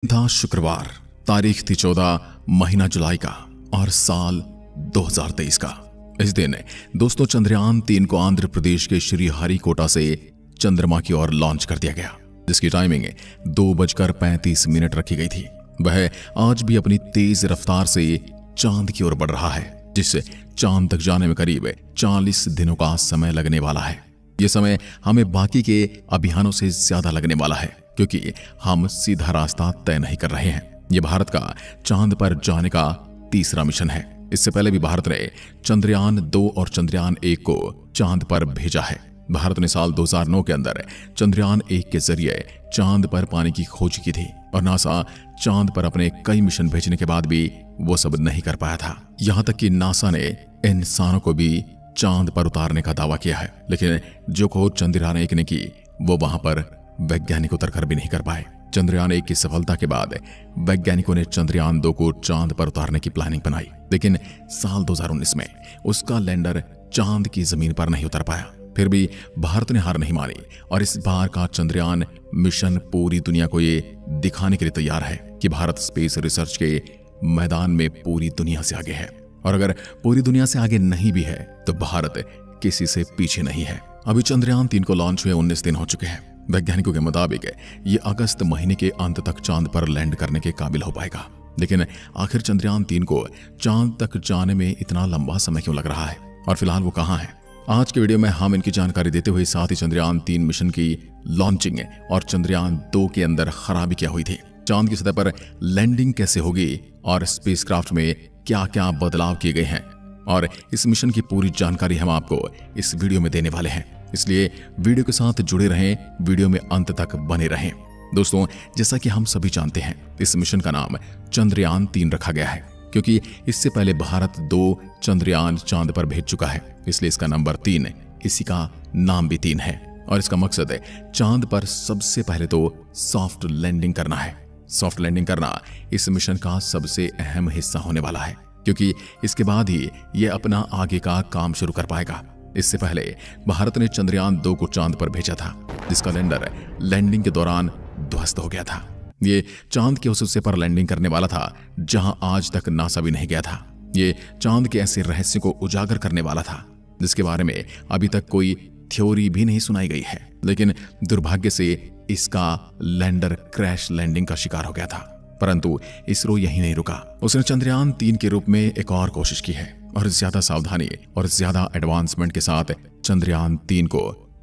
था शुक्रवार, तारीख थी 14 महीना जुलाई का और साल 2023 का। इस दिन दोस्तों चंद्रयान 3 को आंध्र प्रदेश के श्रीहरिकोटा से चंद्रमा की ओर लॉन्च कर दिया गया, जिसकी टाइमिंग 2:35 रखी गई थी। वह आज भी अपनी तेज रफ्तार से चांद की ओर बढ़ रहा है, जिससे चांद तक जाने में करीब 40 दिनों का समय लगने वाला है। यह समय हमें बाकी के अभियानों से ज्यादा लगने वाला है, क्योंकि हम सीधा रास्ता तय नहीं कर रहे हैं। यह भारत का चांद पर जाने का तीसरा मिशन है। इससे पहले भी भारत ने चंद्रयान 2 और चंद्रयान 1 को चांद पर भेजा है। भारत ने साल 2009 के अंदर चंद्रयान 1 के जरिए चांद पर पानी की खोज की थी और नासा चांद पर अपने कई मिशन भेजने के बाद भी वो सब नहीं कर पाया था। यहां तक कि नासा ने इंसानों को भी चांद पर उतारने का दावा किया है, लेकिन जो खोज चंद्रयान 1 ने की वो वहां पर वैज्ञानिक उतरकर भी नहीं कर पाए। चंद्रयान 1 की सफलता के बाद वैज्ञानिकों ने चंद्रयान 2 को चांद पर उतारने की प्लानिंग बनाई, लेकिन साल 2019 में उसका लैंडर चांद की जमीन पर नहीं उतर पाया। फिर भी भारत ने हार नहीं मानी और इस बार का चंद्रयान मिशन पूरी दुनिया को ये दिखाने के लिए तैयार है कि भारत स्पेस रिसर्च के मैदान में पूरी दुनिया से आगे है। और अगर पूरी दुनिया से आगे नहीं भी है तो भारत किसी से पीछे नहीं है। अभी चंद्रयान 3 को लॉन्च हुए 19 दिन हो चुके हैं। वैज्ञानिकों के मुताबिक ये अगस्त महीने के अंत तक चांद पर लैंड करने के काबिल हो पाएगा। लेकिन आखिर चंद्रयान 3 को चांद तक जाने में इतना लंबा समय क्यों लग रहा है और फिलहाल वो कहां है? आज के वीडियो में हम इनकी जानकारी देते हुए साथ ही चंद्रयान 3 मिशन की लॉन्चिंग और चंद्रयान 2 के अंदर खराबी क्या हुई थी, चांद की सतह पर लैंडिंग कैसे होगी और स्पेसक्राफ्ट में क्या क्या बदलाव किए गए हैं, और इस मिशन की पूरी जानकारी हम आपको इस वीडियो में देने वाले हैं। इसलिए वीडियो के साथ जुड़े रहें, वीडियो में अंत तक बने रहें। दोस्तों, जैसा कि हम सभी जानते हैं, इस मिशन का नाम चंद्रयान 3 रखा गया है, क्योंकि इससे पहले भारत 2 चंद्रयान चांद पर भेज चुका है। इसलिए इसका नंबर 3, इसी का नाम भी 3 है और इसका मकसद है चांद पर सबसे पहले तो सॉफ्ट लैंडिंग करना है। सॉफ्ट लैंडिंग करना इस मिशन का सबसे अहम हिस्सा होने वाला है, क्योंकि इसके बाद ही यह अपना आगे का काम शुरू कर पाएगा। इससे पहले भारत ने चंद्रयान 2 को चांद पर भेजा था, जिसका लैंडर लैंडिंग के दौरान ध्वस्त हो गया था। ये चांद के उस हिस्से पर लैंडिंग करने वाला था जहां आज तक नासा भी नहीं गया था। ये चांद के ऐसे रहस्य को उजागर करने वाला था जिसके बारे में अभी तक कोई थ्योरी भी नहीं सुनाई गई है। लेकिन दुर्भाग्य से इसका लैंडर क्रैश लैंडिंग का शिकार हो गया था। परंतु इसरो यही नहीं रुका, उसने चंद्रयान 3 के रूप में एक और कोशिश की है और ज्यादा सावधानी और ज्यादा एडवांसमेंट के साथ चंद्रयान 3 को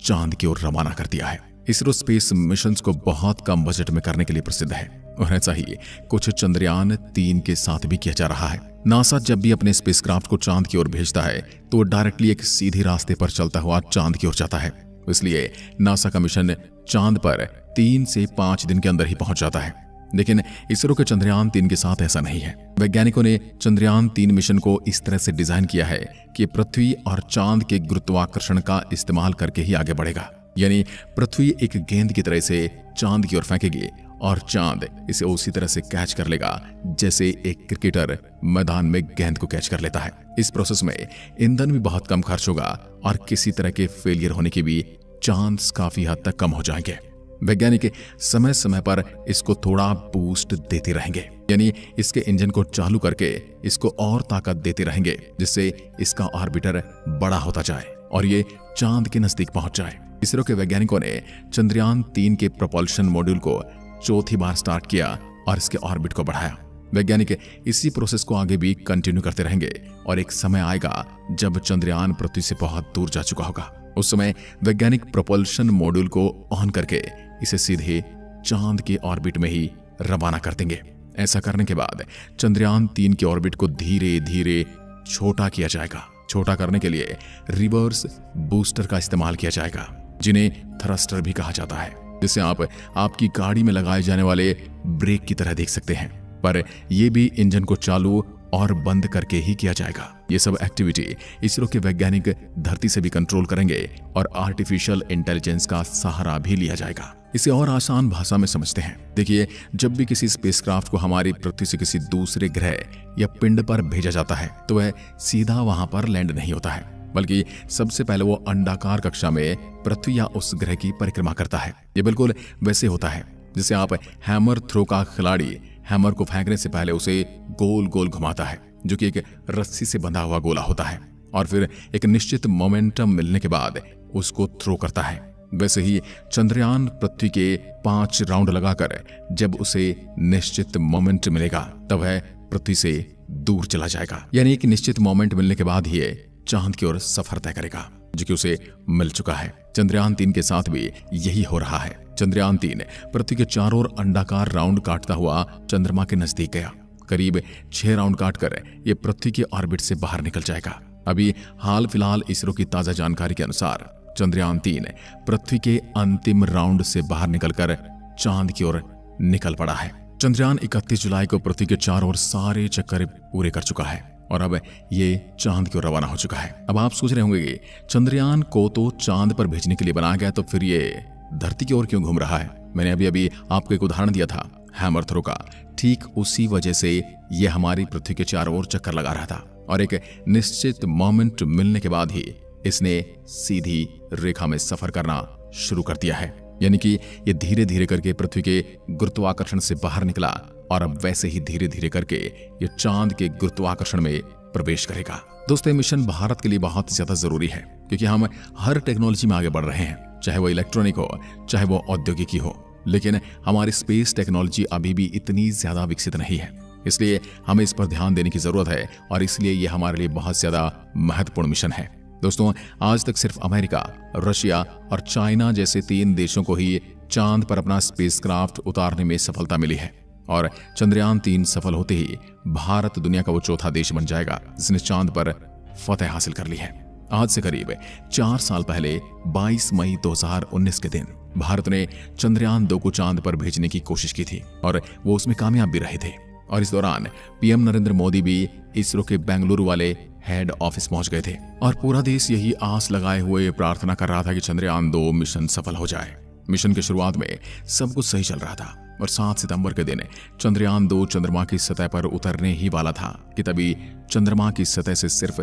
चांद की ओर रवाना कर दिया है। इसरो स्पेस मिशंस को बहुत कम बजट में करने के लिए प्रसिद्ध है और ऐसा ही कुछ चंद्रयान 3 के साथ भी किया जा रहा है। नासा जब भी अपने स्पेसक्राफ्ट को चांद की ओर भेजता है तो वो डायरेक्टली एक सीधे रास्ते पर चलता हुआ चांद की ओर जाता है। इसलिए नासा का मिशन चांद पर 3 से 5 दिन के अंदर ही पहुंच जाता है। लेकिन इसरो के चंद्रयान 3 के साथ ऐसा नहीं है। वैज्ञानिकों ने चंद्रयान 3 मिशन को इस तरह से डिजाइन किया है कि पृथ्वी और चांद के गुरुत्वाकर्षण का इस्तेमाल करके ही आगे बढ़ेगा। यानी पृथ्वी एक गेंद की तरह से चांद की ओर फेंकेगी और चांद इसे उसी तरह से कैच कर लेगा जैसे एक क्रिकेटर मैदान में गेंद को कैच कर लेता है। इस प्रोसेस में ईंधन भी बहुत कम खर्च होगा और किसी तरह के फेलियर होने की भी चांस काफी हद तक कम हो जाएंगे। वैज्ञानिक समय समय पर इसको थोड़ा बूस्ट देते रहेंगे, यानी इसके इंजन को चालू करके इसको और ताकत देते रहेंगे जिससे इसका ऑर्बिटर बड़ा होता जाए और ये चांद के नजदीक पहुंच जाए। इसरो के वैज्ञानिकों ने चंद्रयान 3 के प्रोपल्शन मॉड्यूल को चौथी बार स्टार्ट किया और इसके ऑर्बिट को बढ़ाया। वैज्ञानिक इसी प्रोसेस को आगे भी कंटिन्यू करते रहेंगे और एक समय आएगा जब चंद्रयान पृथ्वी से बहुत दूर जा चुका होगा। उस समय वैज्ञानिक प्रोपल्शन मॉड्यूल को ऑन करके इसे सीधे चांद के ऑर्बिट में ही रवाना कर देंगे। ऐसा करने के बाद चंद्रयान 3 के ऑर्बिट को धीरे धीरे छोटा किया जाएगा। छोटा करने के लिए रिवर्स बूस्टर का इस्तेमाल किया जाएगा, जिन्हें थ्रस्टर भी कहा जाता है, जिसे आप आपकी गाड़ी में लगाए जाने वाले ब्रेक की तरह देख सकते हैं। पर यह भी इंजन को चालू और बंद करके ही किया जाएगा। ये सब एक्टिविटी इसरो के वैज्ञानिक धरती से भी कंट्रोल करेंगे और आर्टिफिशियल इंटेलिजेंस का सहारा भी लिया जाएगा। इसे और आसान भाषा में समझते हैं। देखिए, जब भी किसी स्पेसक्राफ्ट को हमारी पृथ्वी से किसी दूसरे ग्रह या पिंड पर भेजा जाता है तो वह सीधा वहां पर लैंड नहीं होता है, बल्कि सबसे पहले वो अंडाकार कक्षा में पृथ्वी या उस ग्रह की परिक्रमा करता है। ये बिल्कुल वैसे होता है जिसे आप हैमर थ्रो का खिलाड़ी हैमर को फेंकने से पहले उसे गोल गोल घुमाता है, जो कि एक रस्सी से बंधा हुआ गोला होता है, और फिर एक निश्चित मोमेंटम मिलने के बाद उसको थ्रो करता है। वैसे ही चंद्रयान पृथ्वी के 5 राउंड लगाकर जब उसे निश्चित मोमेंट मिलेगा तब वह पृथ्वी से दूर चला जाएगा। यानी एक निश्चित मोमेंट मिलने के बाद ही चांद की ओर सफर तय करेगा, जो कि उसे मिल चुका है। चंद्रयान 3 के साथ भी यही हो रहा है। चंद्रयान 3 पृथ्वी के चारों ओर अंडाकार राउंड काटता हुआ चंद्रमा के नजदीक गया। करीब 6 राउंड काटकर ये पृथ्वी के ऑर्बिट से बाहर निकल जाएगा। अभी हाल फिलहाल इसरो की ताजा जानकारी के अनुसार चंद्रयान 3 पृथ्वी के अंतिम राउंड से बाहर निकलकर चांद की ओर निकल पड़ा है। चंद्रयान 31 जुलाई को पृथ्वी के चारों ओर सारे चक्कर पूरे कर चुका है और अब ये चांद की ओर रवाना हो चुका है। अब आप सोच रहे होंगे कि चंद्रयान को तो चांद पर भेजने के लिए बनाया गया, तो फिर ये धरती की ओर क्यों घूम रहा है? मैंने अभी आपको एक उदाहरण दिया था हैमर थ्रो का। ठीक उसी वजह से ये हमारी पृथ्वी के चारों ओर चक्कर लगा रहा था और एक निश्चित मोमेंट मिलने के बाद ही इसने सीधी रेखा में सफर करना शुरू कर दिया है। यानी कि ये धीरे धीरे करके पृथ्वी के गुरुत्वाकर्षण से बाहर निकला और अब वैसे ही धीरे धीरे करके ये चांद के गुरुत्वाकर्षण में प्रवेश करेगा। दोस्तों, मिशन भारत के लिए बहुत ज्यादा जरूरी है, क्योंकि हम हर टेक्नोलॉजी में आगे बढ़ रहे हैं, चाहे वो इलेक्ट्रॉनिक हो, चाहे वो औद्योगिकी हो, लेकिन हमारी स्पेस टेक्नोलॉजी अभी भी इतनी ज्यादा विकसित नहीं है। इसलिए हमें इस पर ध्यान देने की जरूरत है और इसलिए यह हमारे लिए बहुत ज्यादा महत्वपूर्ण मिशन है। दोस्तों, आज तक सिर्फ अमेरिका, रशिया और चाइना जैसे 3 देशों को ही चांद पर अपना स्पेसक्राफ्ट उतारने में सफलता मिली है और चंद्रयान 3 सफल होते ही भारत दुनिया का वो चौथा देश बन जाएगा जिसने चांद पर फतेह हासिल कर ली है। आज से करीब 4 साल पहले 22 मई 2019 के दिन भारत ने चंद्रयान 2 को चांद पर भेजने की कोशिश की थी और वो उसमें कामयाब भी रहे थे। और इस दौरान पीएम नरेंद्र मोदी भी इसरो के बेंगलुरु वाले हेड ऑफिस पहुंच गए थे और पूरा देश यही आस लगाए हुए प्रार्थना कर रहा था कि चंद्रयान 2 मिशन सफल हो जाए। मिशन की शुरुआत में सब कुछ सही चल रहा था और 7 सितंबर के दिन चंद्रयान 2 चंद्रमा की सतह पर उतरने ही वाला था कि तभी चंद्रमा की सतह से सिर्फ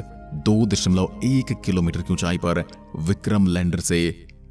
2.1 किलोमीटर की ऊंचाई पर विक्रम लैंडर से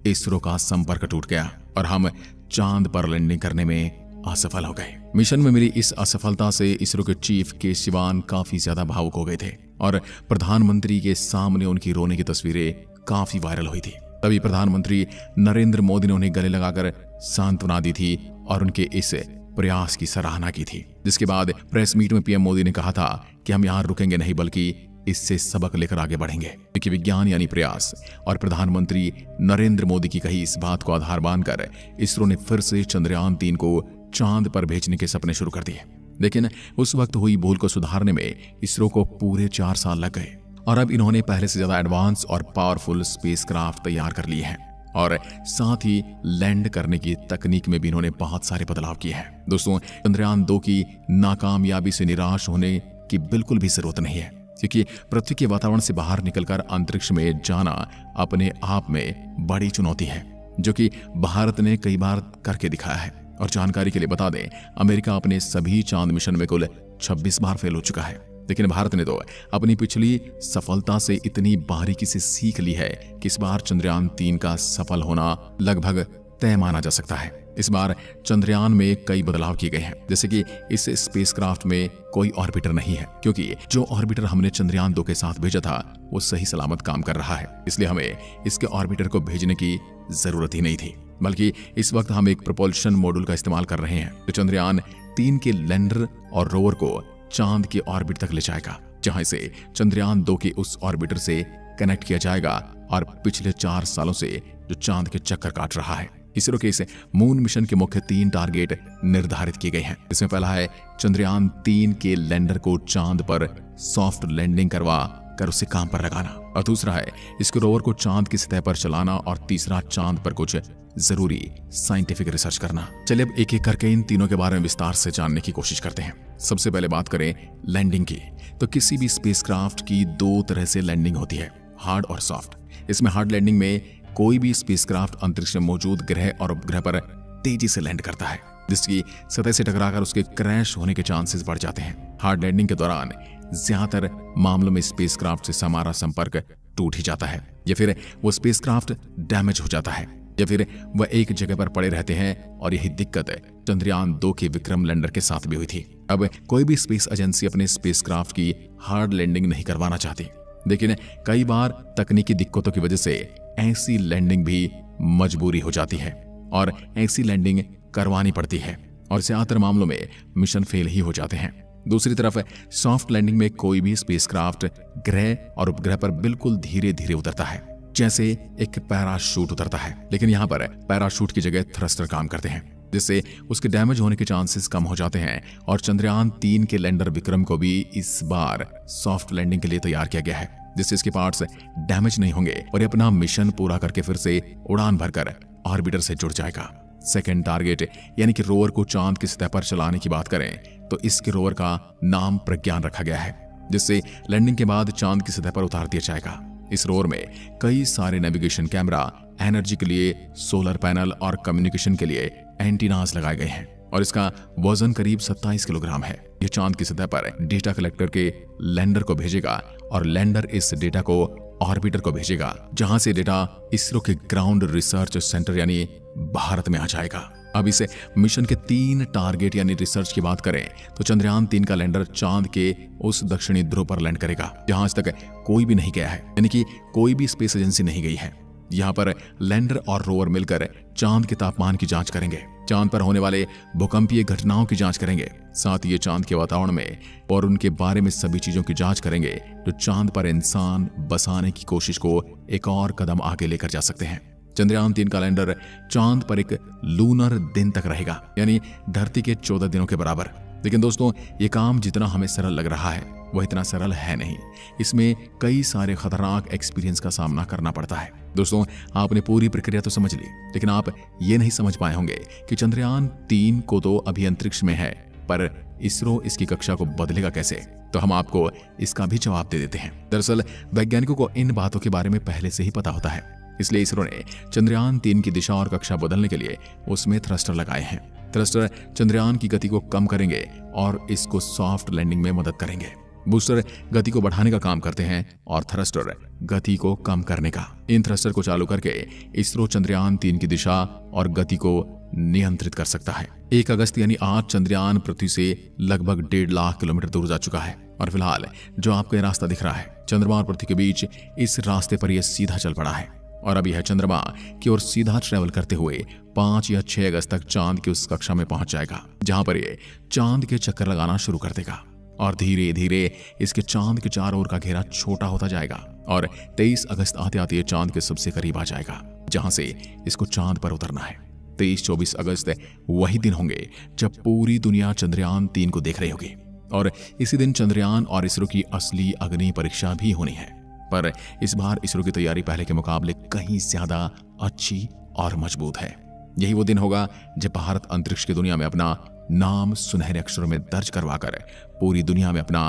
इसरो का संपर्क टूट गया और हम चांद पर लैंडिंग करने में असफल हो गए। मिशन में मिली इस असफलता से इसरो के चीफ के शिवान काफी ज्यादा भावुक हो गए थे और प्रधानमंत्री के सामने उनकी रोने की तस्वीरें काफी वायरल हुई थी। तभी प्रधानमंत्री नरेंद्र मोदी ने उन्हें गले लगाकर सांत्वना दी थी और उनके इस प्रयास की सराहना की थी। जिसके बाद प्रेस मीट में पीएम मोदी ने कहा था कि हम यहां रुकेंगे नहीं बल्कि इससे सबक लेकर आगे बढ़ेंगे, क्योंकि विज्ञान यानी प्रयास। और प्रधानमंत्री नरेंद्र मोदी की कही इस बात को आधार मानकर इसरो ने फिर से चंद्रयान 3 को चांद पर भेजने के सपने शुरू कर दिए। लेकिन उस वक्त हुई भूल को सुधारने में इसरो को पूरे 4 साल लग गए और अब इन्होंने पहले से ज्यादा एडवांस और पावरफुल स्पेसक्राफ्ट तैयार कर लिए हैं और साथ ही लैंड करने की तकनीक में भी इन्होंने बहुत सारे बदलाव किए हैं। दोस्तों, चंद्रयान 2 की नाकामयाबी से निराश होने की बिल्कुल भी जरूरत नहीं है, क्योंकि पृथ्वी के वातावरण से बाहर निकलकर अंतरिक्ष में जाना अपने आप में बड़ी चुनौती है, जो कि भारत ने कई बार करके दिखाया है। और जानकारी के लिए बता दें, अमेरिका अपने सभी चांद मिशन में कुल 26 बार फेल हो चुका है, लेकिन भारत ने तो अपनी पिछली सफलता से इतनी बारीकी से सीख ली है कि इस बार चंद्रयान 3 का सफल होना लगभग तय माना जा सकता है। इस बार चंद्रयान में कई बदलाव किए गए हैं, जैसे कि इस स्पेसक्राफ्ट में कोई ऑर्बिटर नहीं है, क्योंकि जो ऑर्बिटर हमने चंद्रयान 2 के साथ भेजा था वो सही सलामत काम कर रहा है, इसलिए हमें इसके ऑर्बिटर को भेजने की जरूरत ही नहीं थी। बल्कि इस वक्त हम एक प्रोपल्शन मॉड्यूल का इस्तेमाल कर रहे हैं जो चंद्रयान 3 के लैंडर और रोवर को चांद के ऑर्बिट तक ले जाएगा, जहां इसे चंद्रयान 2 के उस ऑर्बिटर से कनेक्ट किया जाएगा और पिछले 4 सालों से जो चांद के चक्कर काट रहा है। इसरो के इस मून मिशन के मुख्य 3 टारगेट निर्धारित किए गए हैं। इसमें पहला है चंद्रयान 3 के लैंडर को चांद पर सॉफ्ट लैंडिंग करवा कर उसे काम पर लगाना, और दूसरा है इसके रोवर को चांद की सतह पर चलाना, और तीसरा चांद पर कुछ जरूरी साइंटिफिक रिसर्च करना। चलिए अब एक एक करके इन तीनों के बारे में विस्तार से जानने की कोशिश करते हैं। सबसे पहले बात करें लैंडिंग की, तो किसी भी स्पेसक्राफ्ट की 2 तरह से लैंडिंग होती है, हार्ड और सॉफ्ट। इसमें हार्ड लैंडिंग में कोई भी स्पेसक्राफ्ट अंतरिक्ष में मौजूद ग्रह और उपग्रह पर तेजी से लैंड करता है, जिसकी सतह से टकराकर उसके क्रैश होने के चांसेस बढ़ जाते हैं। हार्ड लैंडिंग के दौरान ज्यादातर मामलों में स्पेसक्राफ्ट से हमारा संपर्क टूट ही जाता है या फिर वो स्पेसक्राफ्ट डैमेज हो जाता है। या फिर वह एक जगह पर पड़े रहते हैं। और यही दिक्कत चंद्रयान 2 के विक्रम लैंडर के साथ भी हुई थी। अब कोई भी स्पेस एजेंसी अपने स्पेसक्राफ्ट की हार्ड लैंडिंग नहीं करवाना चाहती, लेकिन कई बार तकनीकी दिक्कतों की वजह से ऐसी लैंडिंग भी मजबूरी हो जाती है और ऐसी लैंडिंग करवानी पड़ती है और ज्यादातर मामलों में मिशन फेल ही हो जाते हैं। दूसरी तरफ सॉफ्ट लैंडिंग में कोई भी स्पेसक्राफ्ट ग्रह और उपग्रह पर बिल्कुल धीरे धीरे उतरता है, जैसे एक पैराशूट उतरता है। लेकिन यहाँ पर पैराशूट की जगह थ्रस्टर काम करते हैं, जिससे उसके डैमेज होने के चांसेस कम हो जाते हैं। और चंद्रयान 3 के लैंडर विक्रम को भी इस बार सॉफ्ट लैंडिंग के लिए तैयार किया गया है, जिससे इसके पार्ट्स डैमेज नहीं होंगे और ये अपना मिशन पूरा करके फिर से उड़ान भरकर ऑर्बिटर से जुड़ जाएगा। सेकेंड टारगेट यानी कि रोवर को चांद की सतह पर चलाने की बात करें तो इसके रोवर का नाम प्रज्ञान रखा गया है, जिससे लैंडिंग के बाद चांद की सतह पर उतार दिया जाएगा। इस रोवर में कई सारे नेविगेशन कैमरा, एनर्जी के लिए सोलर पैनल और कम्युनिकेशन के लिए एंटीनास लगाए गए हैं और इसका वजन करीब 27 किलोग्राम है। यह चांद की सतह पर डेटा कलेक्ट करके लैंडर को भेजेगा और लैंडर इस डेटा को ऑर्बिटर को भेजेगा, जहां से डेटा इसरो के ग्राउंड रिसर्च सेंटर यानी भारत में आ जाएगा। अब इस मिशन के 3 टारगेट यानी रिसर्च की बात करें तो चंद्रयान 3 का लैंडर चांद के उस दक्षिणी ध्रुव पर लैंड करेगा जहां आज तक कोई भी नहीं गया है, यानी कि कोई भी स्पेस एजेंसी नहीं गई है। यहाँ पर लैंडर और रोवर मिलकर चांद के तापमान की जांच करेंगे, चांद पर होने वाले भूकंपीय घटनाओं की जांच करेंगे, साथ ही ये चांद के वातावरण में और उनके बारे में सभी चीजों की जांच करेंगे जो चांद पर इंसान बसाने की कोशिश को एक और कदम आगे लेकर जा सकते हैं। चंद्रयान 3 का लैंडर चांद पर एक लूनर दिन तक रहेगा, यानी धरती के 14 दिनों के बराबर। लेकिन दोस्तों, ये काम जितना हमें सरल लग रहा है वह इतना सरल है नहीं। इसमें कई सारे खतरनाक एक्सपीरियंस का सामना करना पड़ता है। दोस्तों, आपने पूरी प्रक्रिया तो समझ ली, लेकिन आप ये नहीं समझ पाए होंगे कि चंद्रयान 3 को तो अभी अंतरिक्ष में है, पर इसरो इसकी कक्षा को बदलेगा कैसे? तो हम आपको इसका भी जवाब दे देते हैं। दरअसल वैज्ञानिकों को इन बातों के बारे में पहले से ही पता होता है, इसलिए इसरो ने चंद्रयान 3 की दिशा और कक्षा बदलने के लिए उसमें थ्रस्टर लगाए हैं। थ्रस्टर चंद्रयान की गति को कम करेंगे और इसको सॉफ्ट लैंडिंग में मदद करेंगे। बूस्टर गति को बढ़ाने का काम करते हैं और थ्रस्टर गति को कम करने का। इन थ्रस्टर को चालू करके इसरो चंद्रयान 3 की दिशा और गति को नियंत्रित कर सकता है। 1 अगस्त यानी आज चंद्रयान पृथ्वी से लगभग 1.5 लाख किलोमीटर दूर जा चुका है और फिलहाल जो आपको ये रास्ता दिख रहा है, चंद्रमा और पृथ्वी के बीच, इस रास्ते पर यह सीधा चल पड़ा है और अभी है चंद्रमा की ओर सीधा ट्रेवल करते हुए 5 या 6 अगस्त तक चांद की उस कक्षा में पहुंच जाएगा जहां पर ये चांद के चक्कर लगाना शुरू कर देगा और धीरे धीरे इसके चांद के चारों ओर का घेरा छोटा होता जाएगा और 23 अगस्त आते आते ये चांद के सबसे करीब आ जाएगा जहां से इसको चांद पर उतरना है। 23-24 अगस्त वही दिन होंगे जब पूरी दुनिया चंद्रयान 3 को देख रही होगी और इसी दिन चंद्रयान और इसरो की असली अग्नि परीक्षा भी होनी है। पर इस बार इसरो की तैयारी पहले के मुकाबले कहीं ज्यादा अच्छी और मजबूत है। यही वो दिन होगा जब भारत अंतरिक्ष की दुनिया में अपना नाम सुनहरे अक्षरों में दर्ज करवाकर पूरी दुनिया में अपना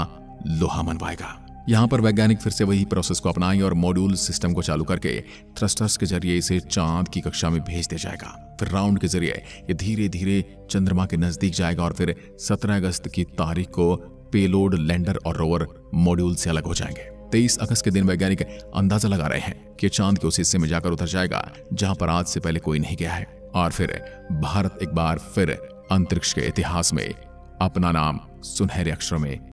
लोहा मनवाएगा। यहाँ पर वैज्ञानिक फिर से वही प्रोसेस को अपनाएंगे और मॉड्यूल सिस्टम को चालू करके थ्रस्टर्स के जरिए इसे चांद की कक्षा में भेज दिया जाएगा। फिर राउंड के जरिए ये धीरे धीरे चंद्रमा के नजदीक जाएगा और फिर 17 अगस्त की तारीख को पेलोड, लैंडर और रोवर मॉड्यूल से अलग हो जाएंगे। 23 अगस्त के दिन वैज्ञानिक अंदाजा लगा रहे हैं कि चांद के उस हिस्से में जाकर उतर जाएगा जहां पर आज से पहले कोई नहीं गया है और फिर भारत एक बार फिर अंतरिक्ष के इतिहास में अपना नाम सुनहरे अक्षरों में